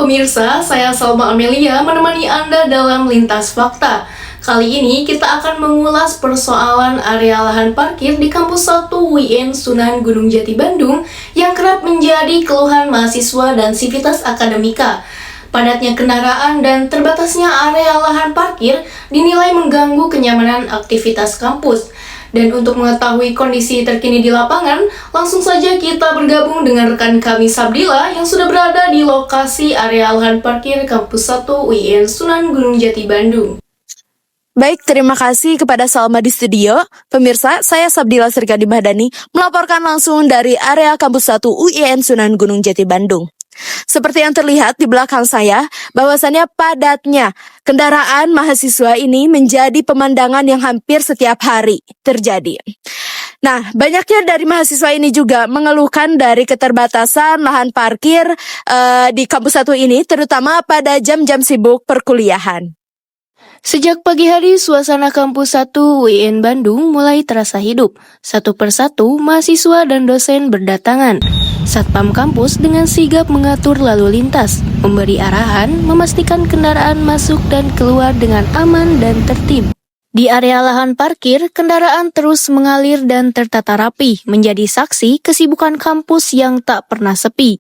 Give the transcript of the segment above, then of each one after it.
pemirsa, saya Salma Amelia menemani Anda dalam Lintas Fakta. Kali ini kita akan mengulas persoalan area lahan parkir di Kampus 1 UIN Sunan Gunung Jati Bandung yang kerap menjadi keluhan mahasiswa dan sivitas akademika. Padatnya kendaraan dan terbatasnya area lahan parkir dinilai mengganggu kenyamanan aktivitas kampus. Dan untuk mengetahui kondisi terkini di lapangan, langsung saja kita bergabung dengan rekan kami Sabdila yang sudah berada di lokasi area lahan parkir Kampus 1 UIN Sunan Gunung Jati Bandung. Baik, terima kasih kepada Salma di studio. Pemirsa, saya Sabdila Sirkadi Mahdani melaporkan langsung dari area Kampus 1 UIN Sunan Gunung Jati Bandung. Seperti yang terlihat di belakang saya, bahwasannya padatnya kendaraan mahasiswa ini menjadi pemandangan yang hampir setiap hari terjadi. Nah, banyaknya dari mahasiswa ini juga mengeluhkan dari keterbatasan lahan parkir di Kampus 1 ini, terutama pada jam-jam sibuk perkuliahan. Sejak pagi hari, suasana Kampus 1 UIN Bandung mulai terasa hidup. Satu persatu, mahasiswa dan dosen berdatangan. Satpam kampus dengan sigap mengatur lalu lintas, memberi arahan, memastikan kendaraan masuk dan keluar dengan aman dan tertib. Di area lahan parkir, kendaraan terus mengalir dan tertata rapi, menjadi saksi kesibukan kampus yang tak pernah sepi.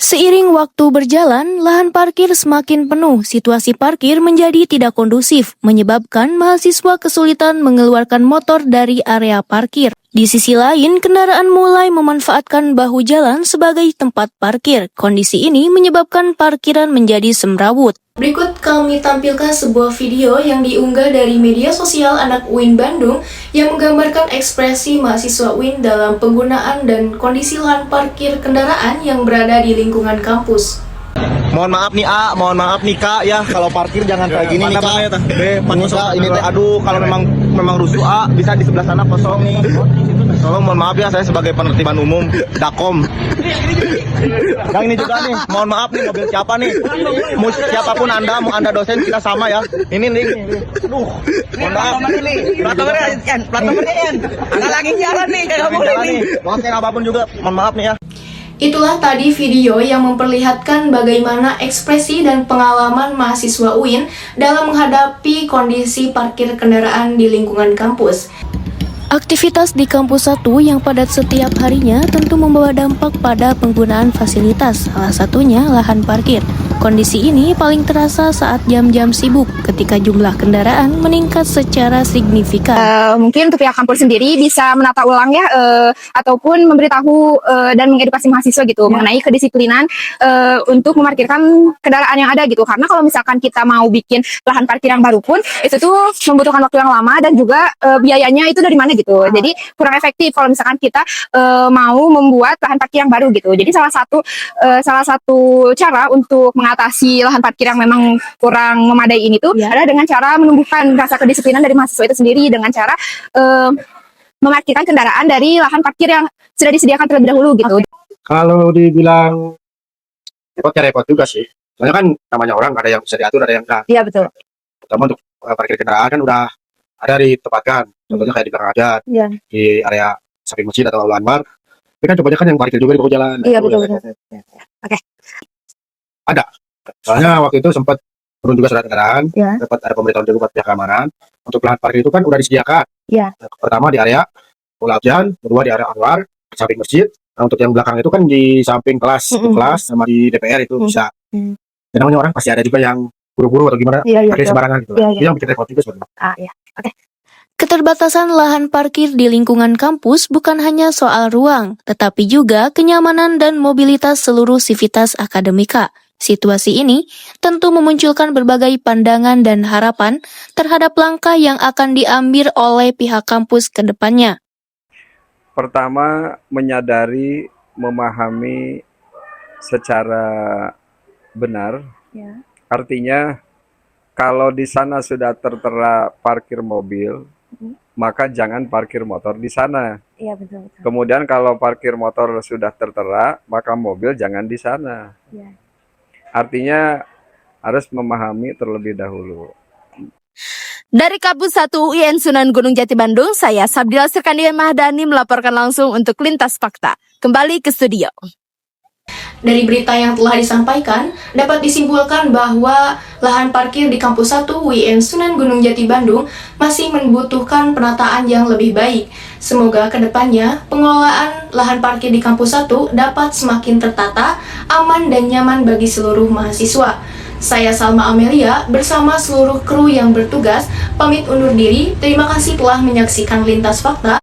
Seiring waktu berjalan, lahan parkir semakin penuh, situasi parkir menjadi tidak kondusif, menyebabkan mahasiswa kesulitan mengeluarkan motor dari area parkir. Di sisi lain, kendaraan mulai memanfaatkan bahu jalan sebagai tempat parkir. Kondisi ini menyebabkan parkiran menjadi semrawut. Berikut kami tampilkan sebuah video yang diunggah dari media sosial anak UIN Bandung yang menggambarkan ekspresi mahasiswa UIN dalam penggunaan dan kondisi lahan parkir kendaraan yang berada di lingkungan kampus. Mohon maaf nih A, mohon maaf nih Kak ya, kalau parkir jangan kayak gini nih Kak. Ini teh aduh, kalau memang rusuh A, bisa di sebelah sana kosong nih. Tolong mohon maaf ya, saya sebagai penertiban umum Dakom. Yang ini juga nih, mohon maaf nih, mobil siapa nih? Siapapun Anda, mau Anda dosen kita sama ya. Ini nih. Aduh, mohon maaf. Plat nomornya N. Ada lagi jalan nih, kayak boleh nih. Dosen apapun juga, mohon maaf nih ya. Itulah tadi video yang memperlihatkan bagaimana ekspresi dan pengalaman mahasiswa UIN dalam menghadapi kondisi parkir kendaraan di lingkungan kampus. Aktivitas di Kampus 1 yang padat setiap harinya tentu membawa dampak pada penggunaan fasilitas, salah satunya lahan parkir. Kondisi ini paling terasa saat jam-jam sibuk ketika jumlah kendaraan meningkat secara signifikan. Mungkin untuk pihak kampus sendiri bisa menata ulang ya, ataupun memberitahu dan mengedukasi mahasiswa gitu mengenai kedisiplinan untuk memarkirkan kendaraan yang ada gitu. Karena kalau misalkan kita mau bikin lahan parkir yang baru pun itu tuh membutuhkan waktu yang lama dan juga biayanya itu dari mana gitu. Jadi kurang efektif kalau misalkan kita mau membuat lahan parkir yang baru gitu. Jadi salah satu cara untuk mengatasi lahan parkir yang memang kurang memadai ini tuh adalah dengan cara menumbuhkan rasa kedisiplinan dari mahasiswa itu sendiri dengan cara memarkirkan kendaraan dari lahan parkir yang sudah disediakan terlebih dahulu gitu. Kalau dibilang repot juga sih. Soalnya kan namanya orang ada yang bisa diatur, ada yang enggak. Iya betul. Terutama untuk parkir kendaraan kan udah ada ditempatkan. Contohnya kayak di belakang aja, di area samping masjid atau Allahu Akbar. Tapi kan coba kan yang parkir juga di bawah jalan. Iya betul. Oke. Ada. Soalnya waktu itu sempat turun juga surat kendaraan, dapat ada pemberitahuan juga buat pihak keamanan. Untuk lahan parkir itu kan udah disediakan. Pertama di area Pulau Abjan, kedua di area Anwar, di samping masjid. Nah, untuk yang belakang itu kan di samping kelas, sama di DPR itu bisa. Dan namanya orang pasti ada juga yang buru-buru atau gimana, parkir sembarangan gitu. Itu yang bikin repot juga sebenarnya. Oke. Keterbatasan lahan parkir di lingkungan kampus bukan hanya soal ruang, tetapi juga kenyamanan dan mobilitas seluruh sivitas akademika. Situasi ini tentu memunculkan berbagai pandangan dan harapan terhadap langkah yang akan diambil oleh pihak kampus ke depannya. Pertama, menyadari, memahami secara benar. Artinya, kalau di sana sudah tertera parkir mobil, maka jangan parkir motor di sana. Iya betul. Kemudian kalau parkir motor sudah tertera, maka mobil jangan di sana. Artinya harus memahami terlebih dahulu. Dari Kampus 1 UIN Sunan Gunung Jati Bandung, saya Sabdila Sirkandi Mahdani melaporkan langsung untuk Lintas Fakta. Kembali ke studio. Dari berita yang telah disampaikan, dapat disimpulkan bahwa lahan parkir di Kampus 1 UIN Sunan Gunung Jati Bandung masih membutuhkan penataan yang lebih baik. Semoga kedepannya pengelolaan lahan parkir di Kampus 1 dapat semakin tertata, aman dan nyaman bagi seluruh mahasiswa. Saya Salma Amelia bersama seluruh kru yang bertugas pamit undur diri. Terima kasih telah menyaksikan Lintas Fakta.